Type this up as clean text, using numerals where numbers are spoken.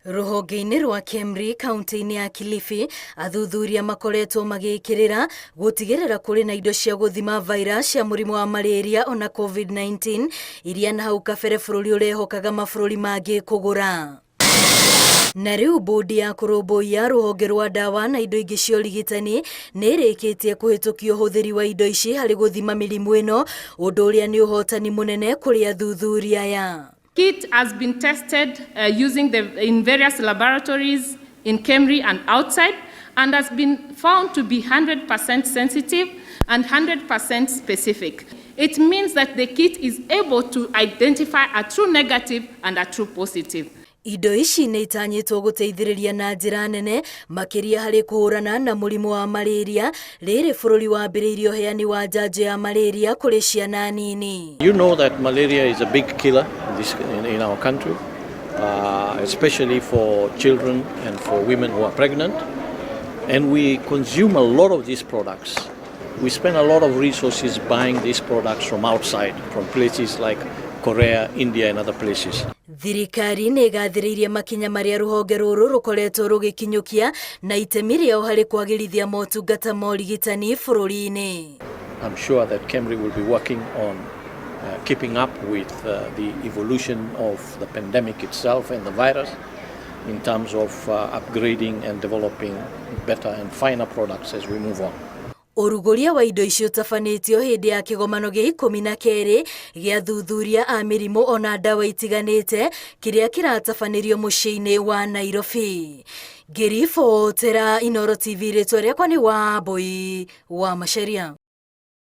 Ruhonge-inĩ rwa Kemri kaunti-inĩ ya Kilifi athuthuria makoretwo magĩkĩrĩra gũtigĩrĩra kũrĩ na indo cia gũthima virus ya mũrimũ wa malaria ona COVID-19 iria na hau kabere bũrũri ũrehokaga mabũrũri mangĩ kũgũra. Na rĩu bodi ya kũrũmbũiya rũhonge rwa ndawa na indo ingĩ cia ũrigitani nĩ ĩrĩkĩtie kũhĩtũkia ũhũthĩri wa indo ici harĩ gũthima mĩrimũ ĩno, ũndũ ũrĩa nĩ ũhotani mũnene kũrĩ athuthuria aya. Kit has been tested in various laboratories in Kemri and outside, and has been found to be 100% sensitive and 100% specific. It means that the kit is able to identify a true negative and a true positive. Indo ici nĩ itanyĩtwo gũteithĩrĩria na njĩra nene makĩria harĩ kũhũrana na mũrimũ wa malaria rĩrĩ bũrũri wambĩrĩirie ũheani wa njanjo ya malaria kũrĩ ciana nini. You know that malaria is a big killer in our country, especially for children and for women who are pregnant. And we consume a lot of these products. We spend a lot of resources buying these products from outside, from places like Korea, India and other places. Thirikari nĩ ĩgathĩrĩirie makinya marĩa rũhonge rũrũ rũkoretwo rũgĩkinyũkia na itemi rĩao harĩ kwagĩrithia motungata ma ũrigitani bũrũri-inĩ. I'm sure that Kemri will be working on keeping up with the evolution of the pandemic itself and the virus in terms of upgrading and developing better and finer products as we move on. Ũrugũria wa indo icio tafanĩtio hĩndĩ ya kĩgomano gĩa 12 gĩa thuthuria a mĩrimũ ona ndawa itiganĩte kĩrĩa kĩratabanĩrio mũciĩ-inĩ wa Nairobi. Ngĩribotera Inooro TV, rĩtwa rĩakwa nĩ Wambui wa Macharia.